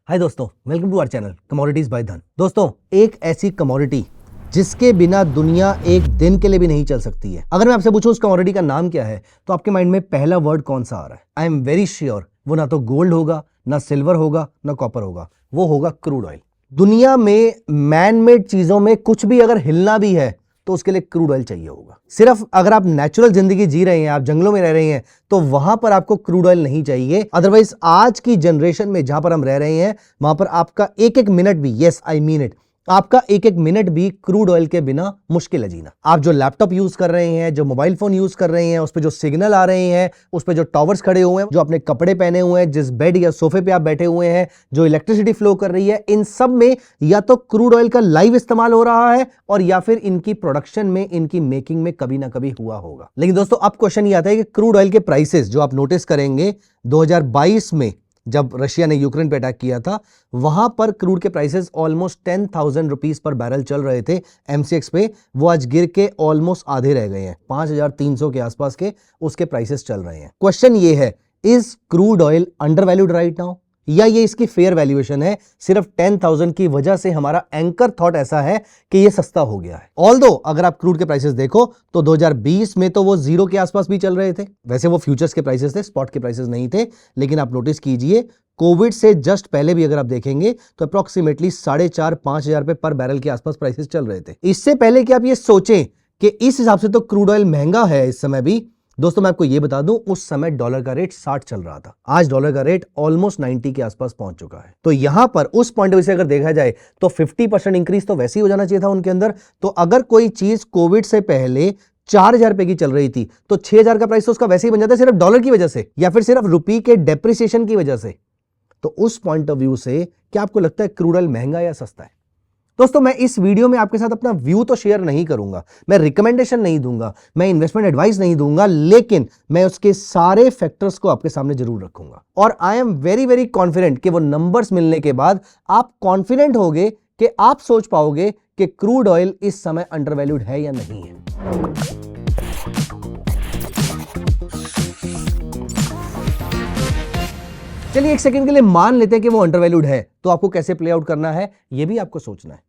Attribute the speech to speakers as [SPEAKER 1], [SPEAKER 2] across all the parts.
[SPEAKER 1] हाय दोस्तों, welcome to our channel commodities by Dhan. दोस्तों, एक ऐसी कमोडिटी जिसके बिना दुनिया एक दिन के लिए भी नहीं चल सकती है। अगर मैं आपसे पूछूं उस कमोडिटी का नाम क्या है तो आपके माइंड में पहला वर्ड कौन सा आ रहा है? आई एम वेरी श्योर वो ना तो गोल्ड होगा, ना सिल्वर होगा, ना कॉपर होगा, वो होगा क्रूड ऑयल। दुनिया में मैन मेड चीजों में कुछ भी अगर हिलना भी है तो उसके लिए क्रूड ऑयल चाहिए होगा। सिर्फ अगर आप नेचुरल जिंदगी जी रहे हैं, आप जंगलों में रह रहे हैं, तो वहां पर आपको क्रूड ऑयल नहीं चाहिए। अदरवाइज आज की जनरेशन में जहां पर हम रह रहे हैं वहां पर आपका एक एक मिनट भी, यस आई मीन इट, आपका एक एक मिनट भी क्रूड ऑयल के बिना मुश्किल है जीना। आप जो लैपटॉप यूज कर रहे हैं, जो मोबाइल फोन यूज कर रहे हैं, उस पे जो सिग्नल आ रहे हैं, उस पे जो टावर्स खड़े हुए हैं, जो अपने कपड़े पहने हुए हैं, जिस बेड या सोफे पे आप बैठे हुए हैं, जो इलेक्ट्रिसिटी फ्लो कर रही है, इन सब में या तो क्रूड ऑयल का लाइव इस्तेमाल हो रहा है और या फिर इनकी प्रोडक्शन में, इनकी मेकिंग में कभी ना कभी हुआ होगा। लेकिन दोस्तों, अब क्वेश्चन ये आता है कि क्रूड ऑयल के प्राइसेस जो आप नोटिस करेंगे 2022 में जब रशिया ने यूक्रेन पे अटैक किया था, वहां पर क्रूड के प्राइसेस ऑलमोस्ट 10,000 रुपीस पर बैरल चल रहे थे एमसीएक्स पे। वो आज गिर के ऑलमोस्ट आधे रह गए हैं, 5,300 के आसपास के उसके प्राइसेस चल रहे हैं। क्वेश्चन ये है, is crude oil under valued right now, या ये इसकी फेयर वैल्यूएशन है? सिर्फ 10,000 की वजह से हमारा एंकर थॉट ऐसा है कि ये सस्ता हो गया है। ऑल्दो अगर आप क्रूड के प्राइसेस देखो तो 2020 में तो वो जीरो के आसपास भी चल रहे थे। वैसे वो फ्यूचर्स के प्राइसेस थे, स्पॉट के प्राइसेस नहीं थे। लेकिन आप नोटिस कीजिए, कोविड से जस्ट पहले भी अगर आप देखेंगे तो अप्रोक्सीमेटली 4,500-5,000 रुपए पर बैरल के आसपास प्राइसेस चल रहे थे। इससे पहले कि आप ये सोचें कि इस हिसाब से तो क्रूड ऑयल महंगा है इस समय भी, दोस्तों मैं आपको यह बता दूं, उस समय डॉलर का रेट 60 चल रहा था। आज डॉलर का रेट ऑलमोस्ट 90 के आसपास पहुंच चुका है। तो यहां पर उस पॉइंट ऑफ व्यू से अगर देखा जाए तो 50% इंक्रीज तो वैसे ही हो जाना चाहिए था उनके अंदर। तो अगर कोई चीज कोविड से पहले 4,000 रुपए की चल रही थी तो 6,000 का प्राइस तो उसका वैसे ही बन जाता है, सिर्फ डॉलर की वजह से या फिर सिर्फ रुपये के डेप्रिसिएशन की वजह से। तो उस पॉइंट ऑफ व्यू से क्या आपको लगता है क्रूड ऑयल महंगा या सस्ता है? दोस्तों, मैं इस वीडियो में आपके साथ अपना व्यू तो शेयर नहीं करूंगा, मैं रिकमेंडेशन नहीं दूंगा, मैं इन्वेस्टमेंट एडवाइस नहीं दूंगा, लेकिन मैं उसके सारे फैक्टर्स को आपके सामने जरूर रखूंगा। और I am very very confident कि वो नंबर्स मिलने के बाद आप कॉन्फिडेंट होगे कि आप सोच पाओगे कि क्रूड ऑयल इस समय अंडरवैल्यूड है या नहीं है। चलिए एक सेकंड के लिए मान लेते हैं कि वो अंडरवैल्यूड है, तो आपको कैसे प्ले आउट करना है यह भी आपको सोचना है।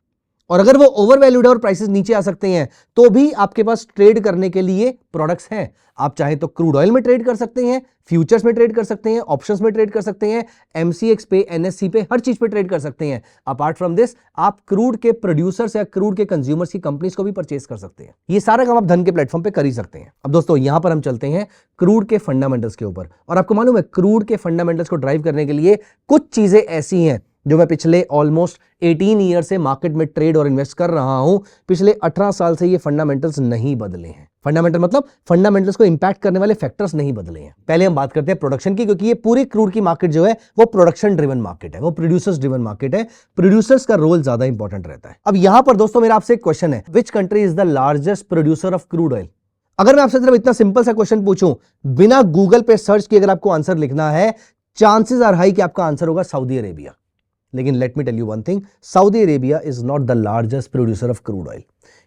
[SPEAKER 1] और अगर वो ओवरवैल्यूड है और प्राइसेस नीचे आ सकते हैं तो भी आपके पास ट्रेड करने के लिए प्रोडक्ट्स हैं। आप चाहे तो क्रूड ऑयल में ट्रेड कर सकते हैं, फ्यूचर्स में ट्रेड कर सकते हैं, ऑप्शंस में ट्रेड कर सकते हैं, एमसीएक्स पे, एनएससी पे, हर चीज पे ट्रेड कर सकते हैं। अपार्ट फ्रॉम दिस, आप क्रूड के प्रोड्यूसर्स या क्रूड के कंज्यूमर्स की कंपनीज को भी परचेस कर सकते हैं। ये सारा काम आप धन के प्लेटफॉर्म पे कर ही सकते हैं। अब दोस्तों, यहां पर हम चलते हैं क्रूड के फंडामेंटल्स के ऊपर। और आपको मालूम है, क्रूड के फंडामेंटल्स को ड्राइव करने के लिए कुछ चीजें ऐसी हैं जो मैं पिछले ऑलमोस्ट 18 ईयर से मार्केट में ट्रेड और इन्वेस्ट कर रहा हूं। पिछले 18 साल से ये फंडामेंटल्स नहीं बदले हैं। फंडामेंटल मतलब फंडामेंटल्स को इंपैक्ट करने वाले फैक्टर्स नहीं बदले हैं। पहले हम बात करते हैं प्रोडक्शन की, क्योंकि ये पूरी क्रूड की मार्केट जो है वो प्रोडक्शन ड्रिवन मार्केट है, वो प्रोड्यूसर्स ड्रिवन मार्केट है। प्रोड्यूसर्स का रोल ज्यादा इंपॉर्टेंट रहता है। अब यहां पर दोस्तों मेरा आपसे एक क्वेश्चन है, which country is the largest producer of crude oil? अगर मैं आपसे सिर्फ इतना सिंपल सा क्वेश्चन पूछूं, बिना गूगल पे सर्च किए अगर आपको आंसर लिखना है, चांसेस आर हाई कि आपका आंसर होगा सऊदी अरेबिया। लेकिन let me tell you one thing, Saudi Arabia is not the largest producer of crude oil.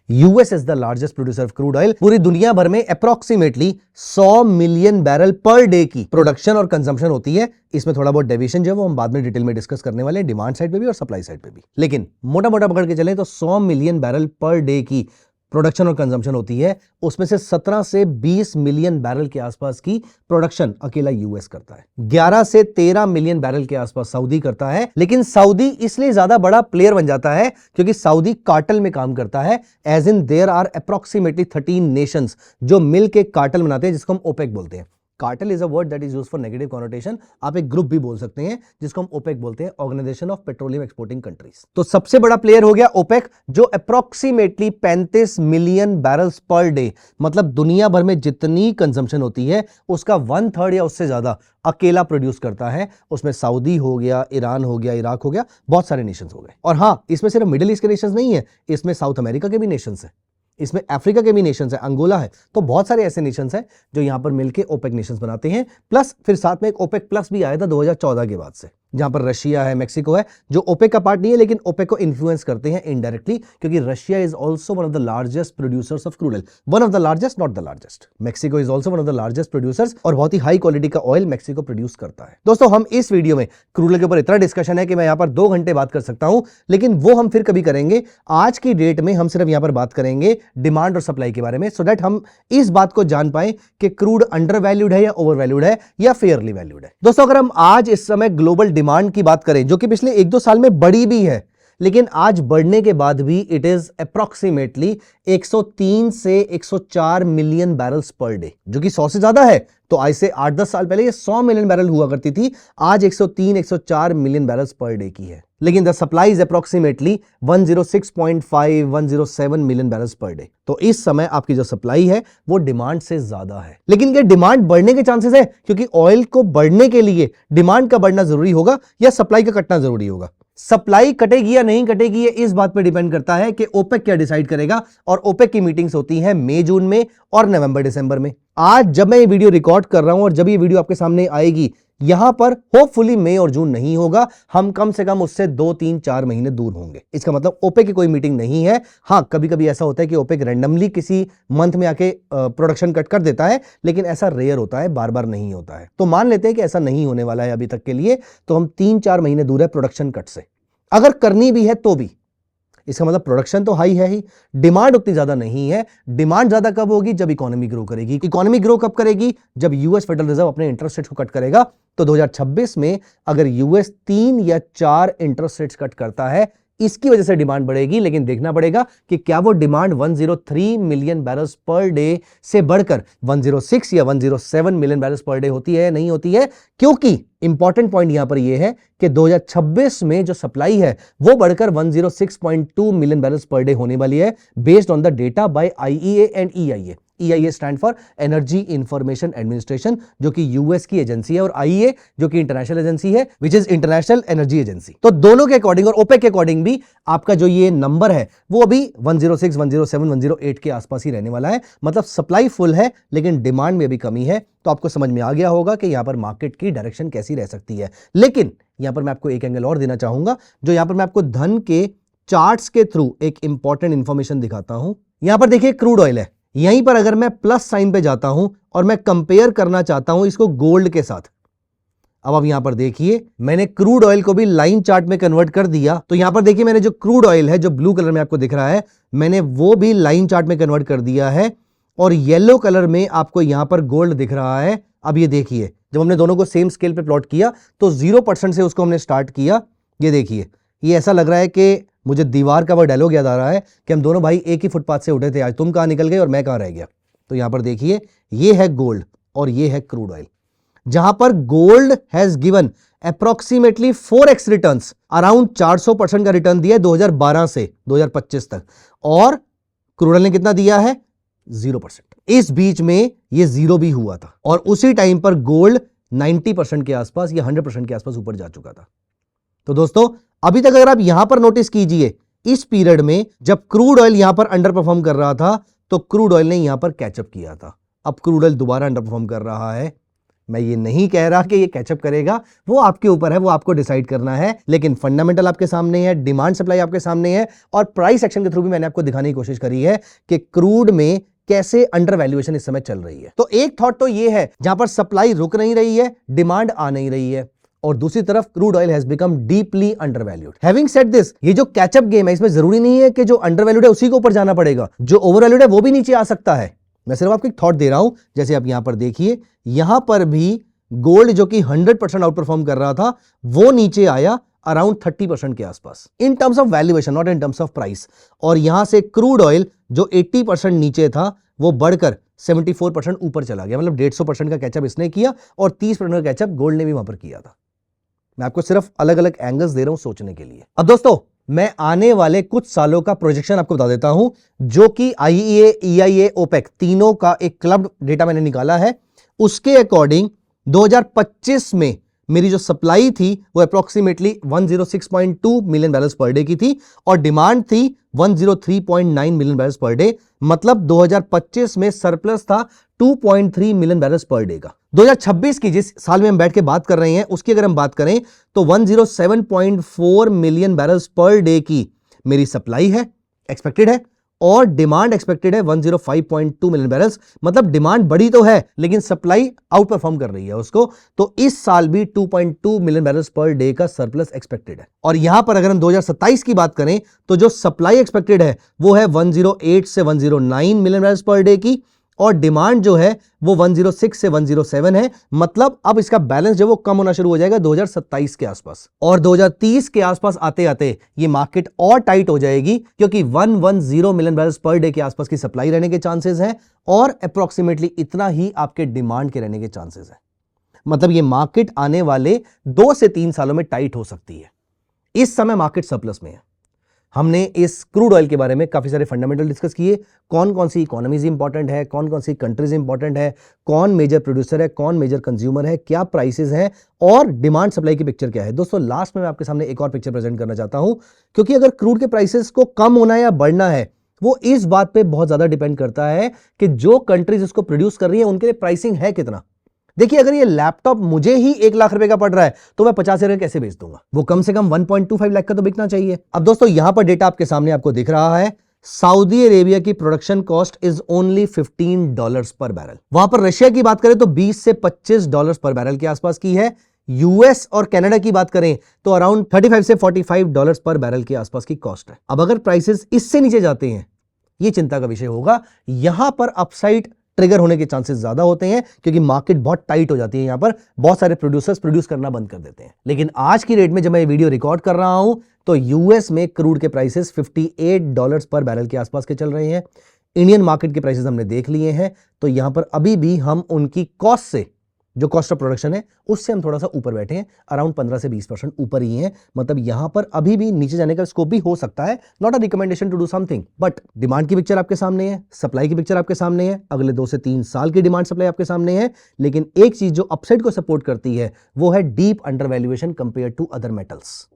[SPEAKER 1] US is the largest producer of crude oil. पूरी दुनिया भर में approximately 100 million barrel per day की production और consumption होती है। इसमें थोड़ा बहुत डेविएशन जो है वो हम बाद में डिटेल में डिस्कस करने वाले हैं, डिमांड साइड पे भी और सप्लाई साइड पे भी। लेकिन मोटा मोटा पकड़ के चलें तो 100 मिलियन बैरल पर डे की प्रोडक्शन और कंजम्पशन होती है। उसमें से 17 से 20 मिलियन बैरल के आसपास की प्रोडक्शन अकेला यूएस करता है, 11 से 13 मिलियन बैरल के आसपास सऊदी करता है। लेकिन सऊदी इसलिए ज्यादा बड़ा प्लेयर बन जाता है क्योंकि सऊदी कार्टेल में काम करता है। As in there are approximately 13 nations जो मिल के कार्टेल बनाते हैं, जिसको हम ओपेक बोलते हैं। Cartel is a word that is used for negative connotation. आप एक ग्रुप भी बोल सकते हैं जिसको हम ओपेक बोलते हैं, organisation of petroleum exporting countries. तो सबसे बड़ा प्लेयर हो गया ओपेक, जो approximately 35 million barrels per day, मतलब दुनिया भर में जितनी कंजम्पशन होती है उसका 1/3 या उससे ज्यादा अकेला प्रोड्यूस करता है। उसमें सऊदी हो गया, ईरान हो गया, इराक हो गया, बहुत सारे नेशंस हो गए। और हां, इसमें सिर्फ मिडिल ईस्ट के नेशंस नहीं है, इसमें साउथ अमेरिका के भी नेशंस है, इसमें अफ्रीका के भी नेशंस है, अंगोला है। तो बहुत सारे ऐसे नेशंस हैं जो यहां पर मिलकर ओपेक नेशंस बनाते हैं। प्लस फिर साथ में एक ओपेक प्लस भी आया था 2014 के बाद से। जहां पर रशिया है, मेक्सिको है, जो ओपेक का पार्ट नहीं है लेकिन ओपेक को इन्फ्लुएंस करते हैं इनडायरेक्टली, क्योंकि Russia is also one of the largest producers of crude oil, one of the largest, not the largest. Mexico is also one of the largest producers, और बहुत ही हाई क्वालिटी का oil Mexico produce करता है। दोस्तों, हम इस video में crude oil के ऊपर इतना डिस्कशन है कि मैं यहां पर 2 घंटे बात कर सकता हूं, लेकिन वो हम फिर कभी करेंगे। आज की डेट में हम सिर्फ यहां पर बात करेंगे डिमांड और सप्लाई के बारे में, सो दैट हम इस बात को जान पाए कि क्रूड अंडर वैल्यूड है या ओवर वैल्यूड है या फेयरली वैल्यूड है। दोस्तों, अगर हम आज इस समय ग्लोबल डिमांड की बात करें, जो कि पिछले 1-2 साल में बढ़ी भी है, लेकिन आज बढ़ने के बाद भी इट इज अप्रोक्सीमेटली 103 से 104 मिलियन बैरल्स पर डे, जो कि 100 से ज्यादा है। तो आज से 8-10 साल पहले ये 100 मिलियन बैरल हुआ करती थी, आज 103-104 मिलियन बैरल्स पर डे की है। लेकिन the supply is approximately 106.5-107 million barrels per day. तो इस समय आपकी जो सप्लाई है वो डिमांड से ज्यादा है। लेकिन ये डिमांड बढ़ने के चांसेस है, क्योंकि ऑयल को बढ़ने के लिए डिमांड का बढ़ना जरूरी होगा या सप्लाई का कटना जरूरी होगा। सप्लाई कटेगी या नहीं कटेगी, ये इस बात पर डिपेंड करता है कि ओपेक क्या डिसाइड करेगा, और ओपेक की मीटिंग्स होती हैं मई जून में और नवंबर दिसंबर में। आज जब मैं ये वीडियो रिकॉर्ड कर रहा हूं और जब ये वीडियो आपके सामने आएगी, यहां पर होपफुली मई और जून नहीं होगा, हम कम से कम उससे 2-3-4 महीने दूर होंगे। इसका मतलब ओपेक की कोई मीटिंग नहीं है। हां, कभी कभी ऐसा होता है कि ओपेक रैंडमली किसी मंथ में आके प्रोडक्शन कट कर देता है, लेकिन ऐसा रेयर होता है, बार बार नहीं होता है। तो मान लेते हैं कि ऐसा नहीं होने वाला है अभी तक के लिए, तो हम 3-4 महीने दूर है प्रोडक्शन कट से। अगर करनी भी है तो भी इसका मतलब प्रोडक्शन तो हाई है ही, डिमांड उतनी ज्यादा नहीं है। डिमांड ज्यादा कब होगी? जब इकोनॉमी ग्रो करेगी। इकोनॉमी ग्रो कब करेगी? जब यूएस फेडरल रिजर्व अपने इंटरेस्ट रेट्स को कट करेगा। तो 2026 में अगर यूएस 3 या 4 इंटरेस्ट रेट्स कट करता है, इसकी वजह से डिमांड बढ़ेगी। लेकिन देखना पड़ेगा कि क्या वो demand 103 million barrels per day से बढ़कर 106 या 107 मिलियन बैरल्स पर डे होती है या नहीं होती है, क्योंकि इंपॉर्टेंट पॉइंट यहां पर यह है कि 2026 में जो सप्लाई है वो बढ़कर 106.2 मिलियन बैरल्स पर डे होने वाली है, based on the data bye IEA and EIA. EIA stand for energy information administration, जो कि यूएस की एजेंसी है, और IEA जो कि इंटरनेशनल एजेंसी है, which is international energy agency. तो दोनों के अकॉर्डिंग और ओपेक के अकॉर्डिंग भी आपका जो ये नंबर है वो अभी 106, 107, 108 के आसपास ही रहने वाला है। मतलब सप्लाई फुल है लेकिन डिमांड में भी कमी है। तो आपको समझ में आ गया होगा कि यहां पर मार्केट की डायरेक्शन कैसी रह सकती है। लेकिन यहां पर मैं आपको एक एंगल और देना चाहूंगा, जो यहां पर मैं आपको धन के चार्ट्स के थ्रू एक इंपॉर्टेंट इंफॉर्मेशन दिखाता हूं। यहां पर देखिए क्रूड ऑयल है, यहीं पर अगर मैं प्लस साइन पे जाता हूं और मैं कंपेयर करना चाहता हूं इसको गोल्ड के साथ, अब आप यहां पर देखिए मैंने क्रूड ऑयल को भी लाइन चार्ट में कन्वर्ट कर दिया। तो यहां पर देखिए मैंने जो क्रूड ऑयल है जो ब्लू कलर में आपको दिख रहा है, मैंने वो भी लाइन चार्ट में कन्वर्ट कर दिया है, और येलो कलर में आपको यहां पर गोल्ड दिख रहा है। अब ये देखिए, जब हमने दोनों को सेम स्केल पे प्लॉट किया तो 0% से उसको हमने स्टार्ट किया। ये देखिए, ये ऐसा लग रहा है कि मुझे दीवार का वो डायलॉग याद आ रहा है कि हम दोनों भाई एक ही फुटपाथ से उठे थे, आज तुम कहां निकल गए और मैं कहां रह गया। तो यहां पर देखिए, ये है गोल्ड और ये है क्रूड ऑयल, जहां पर gold has given approximately 4x returns, around 400% का रिटर्न दिया है 2012 से 2025 तक, और क्रूड ऑयल ने कितना दिया है? 0%। इस बीच में ये 0 भी हुआ था, और उसी टाइम पर गोल्ड 90% के आसपास या 100% के आसपास ऊपर जा चुका था। तो दोस्तों, अभी तक अगर आप यहां पर नोटिस कीजिए, इस पीरियड में जब क्रूड ऑयल यहां पर अंडर परफॉर्म कर रहा था तो क्रूड ऑयल ने यहां पर कैचअप किया था। अब क्रूड ऑयल दोबारा अंडर परफॉर्म कर रहा है। मैं ये नहीं कह रहा कि ये कैचअप करेगा, वो आपके ऊपर है, वो आपको डिसाइड करना है। लेकिन फंडामेंटल आपके सामने है, डिमांड सप्लाई आपके सामने है, और प्राइस एक्शन के थ्रू भी मैंने आपको दिखाने की कोशिश करी है कि क्रूड में कैसे अंडर वैल्यूएशन इस समय चल रही है। तो एक थॉट तो ये है, जहां पर सप्लाई रुक नहीं रही है, डिमांड आ नहीं रही है, और दूसरी तरफ crude oil has become deeply undervalued. Having said this, ये जो कैचअप गेम है, इसमें जरूरी नहीं है कि जो अंडरवैल्यूड है उसी के ऊपर जाना पड़ेगा, जो ओवरवैल्यूड है वो भी नीचे आ सकता है। मैं सिर्फ आपको एक थॉट दे रहा हूं। जैसे आप यहां पर देखिए, यहां पर भी गोल्ड जो कि 100% आउट परफॉर्म कर रहा था, वो नीचे आया अराउंड 30% के आसपास, in terms of valuation, not in terms of price. और यहां से क्रूड ऑयल जो 80% नीचे था वो बढ़कर 74% ऊपर चला गया। मतलब 150% का कैचअप इसने किया, और 30% का कैचअप गोल्ड ने भी वहां पर किया था। मैं आपको सिर्फ अलग अलग एंगल्स दे रहा हूं सोचने के लिए। अब दोस्तों, मैं आने वाले कुछ सालों का प्रोजेक्शन आपको बता देता हूं, जो कि आईईए, ईआईए, ओपेक तीनों का एक क्लब डेटा मैंने निकाला है। उसके अकॉर्डिंग 2025 में मेरी जो सप्लाई थी वो approximately 106.2 million barrels per day की थी और डिमांड थी 103.9 मिलियन बैरल्स पर डे। मतलब 2025 में सरप्लस था 2.3 मिलियन बैरल्स पर डे का। 2026 की जिस साल में हम बैठ के बात कर रहे हैं उसकी अगर हम बात करें तो 107.4 मिलियन बैरल्स पर डे की मेरी सप्लाई है, एक्सपेक्टेड है, और डिमांड एक्सपेक्टेड है 105.2 मिलियन बैरल्स। मतलब डिमांड बड़ी तो है लेकिन सप्लाई आउट परफॉर्म कर रही है उसको। तो इस साल भी 2.2 मिलियन बैरल्स पर डे का सरप्लस एक्सपेक्टेड है। और यहां पर अगर हम 2027 की बात करें तो जो सप्लाई एक्सपेक्टेड है वो है 108 से 109 मिलियन बैरल्स पर डे की और डिमांड जो है वो 106 से 107 है। मतलब अब इसका बैलेंस जो वो कम होना शुरू हो जाएगा 2027 के आसपास और 2030 के आसपास आते आते ये मार्केट और टाइट हो जाएगी क्योंकि 110 मिलियन बैरल्स पर डे के आसपास की सप्लाई रहने के चांसेस हैं और अप्रोक्सीमेटली इतना ही आपके डिमांड के रहने के चांसेस हैं। मतलब ये मार्केट आने वाले 2 से 3 सालों में टाइट हो सकती है। इस समय मार्केट सरप्लस में है। हमने इस क्रूड ऑयल के बारे में काफी सारे फंडामेंटल डिस्कस किए, कौन कौन सी इकोनॉमीज इंपॉर्टेंट है, कौन कौन सी कंट्रीज इंपॉर्टेंट है, कौन मेजर प्रोड्यूसर है, कौन मेजर कंज्यूमर है, क्या प्राइसेस हैं और डिमांड सप्लाई की पिक्चर क्या है। दोस्तों लास्ट में मैं आपके सामने एक और पिक्चर प्रेजेंट करना चाहता हूं क्योंकि अगर क्रूड के प्राइसेस को कम होना या बढ़ना है वो इस बात पे बहुत ज्यादा डिपेंड करता है कि जो कंट्रीज इसको प्रोड्यूस कर रही है उनके लिए प्राइसिंग है कितना। देखिए अगर ये लैपटॉप मुझे ही 1 लाख रुपए का पड़ रहा है तो मैं 50,000 कैसे बेच दूंगा, वो कम से कम 1.25 लाख का तो बिकना चाहिए। अब दोस्तों यहां पर डेटा आपके सामने आपको दिख रहा है, सऊदी अरेबिया की प्रोडक्शन कॉस्ट इज ओनली $15 पर बैरल। वहां पर रशिया की बात करें तो 20 से $25 पर बैरल के आसपास की है। यूएस और कनाडा की बात करें तो अराउंड 35 से $45 पर बैरल के आसपास की कॉस्ट है। अब अगर प्राइसेस इससे नीचे जाते हैं ये चिंता का विषय होगा। यहां पर अपसाइड ट्रिगर होने के चांसेस ज्यादा होते हैं क्योंकि मार्केट बहुत टाइट हो जाती है। यहां पर बहुत सारे प्रोड्यूसर्स प्रोड्यूस करना बंद कर देते हैं। लेकिन आज की डेट में जब मैं ये वीडियो रिकॉर्ड कर रहा हूं तो यूएस में क्रूड के प्राइसेस $58 पर बैरल के आसपास के चल रहे हैं। इंडियन मार्केट के प्राइसेस हमने देख लिए हैं तो यहां पर अभी भी हम उनकी कॉस्ट से, जो कॉस्ट ऑफ प्रोडक्शन है उससे हम थोड़ा सा ऊपर बैठे हैं, अराउंड 15 से 20% ऊपर ही हैं। मतलब यहां पर अभी भी नीचे जाने का स्कोप भी हो सकता है। Not a recommendation to do something, but demand की पिक्चर आपके सामने है, सप्लाई की पिक्चर आपके सामने है, अगले 2 से 3 साल की डिमांड सप्लाई आपके सामने है। लेकिन एक चीज जो अपसाइड को सपोर्ट करती है वो है deep undervaluation compare to other metals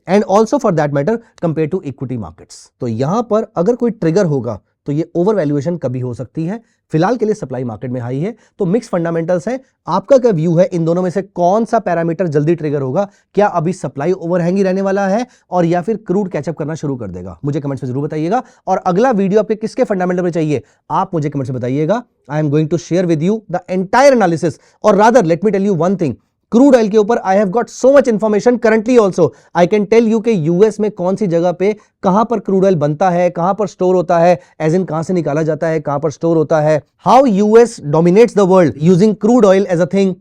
[SPEAKER 1] and also for that matter compare to equity markets. तो यहां पर अगर कोई ट्रिगर होगा तो ये ओवर वैल्यूएशन कभी हो सकती है। फिलहाल के लिए सप्लाई मार्केट में हाई है तो मिक्स फंडामेंटल्स है। आपका क्या व्यू है, इन दोनों में से कौन सा पैरामीटर जल्दी ट्रिगर होगा? क्या अभी सप्लाई ओवरहैंग ही रहने वाला है और या फिर क्रूड कैचअप करना शुरू कर देगा? मुझे कमेंट्स में जरूर बताइएगा। और अगला वीडियो आपके किसके फंडामेंटल में चाहिए आप मुझे कमेंट्स में बताइएगा। I am going to share with you the entire analysis और rather let me tell you one thing, crude oil के ऊपर I have got so much information currently also. I can tell you कि US में कौन सी जगह पे कहां पर क्रूड ऑयल बनता है, कहां पर स्टोर होता है, एज इन कहां से निकाला जाता है, कहां पर स्टोर होता है, how US dominates the world using crude oil as a thing.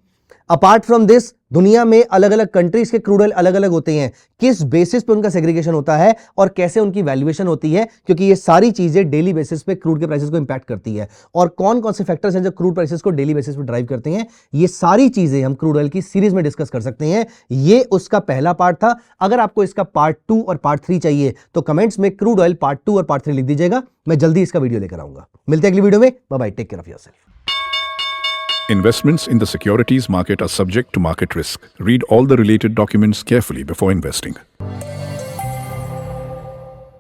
[SPEAKER 1] Apart from this दुनिया में अलग अलग कंट्रीज के क्रूड ऑयल अलग अलग होते हैं, किस बेसिस पे उनका सेग्रीगेशन होता है और कैसे उनकी वैल्यूएशन होती है, क्योंकि ये सारी चीजें डेली बेसिस पे क्रूड के प्राइसेस को इंपैक्ट करती है। और कौन कौन से फैक्टर्स हैं जो क्रूड प्राइसेस को डेली बेसिस पे ड्राइव करते हैं, ये सारी चीजें हम क्रूड ऑयल की सीरीज में डिस्कस कर सकते हैं। ये उसका पहला पार्ट था। अगर आपको इसका पार्ट 2 और पार्ट 3 चाहिए तो कमेंट्स में क्रूड ऑयल पार्ट 2 और पार्ट 3 लिख दीजिएगा। मैं जल्दी इसका वीडियो लेकर आऊंगा। मिलते हैं अगली वीडियो में। Bye bye, take care of yourself.
[SPEAKER 2] Investments in the securities market are subject to market risk. Read all the related documents carefully before investing.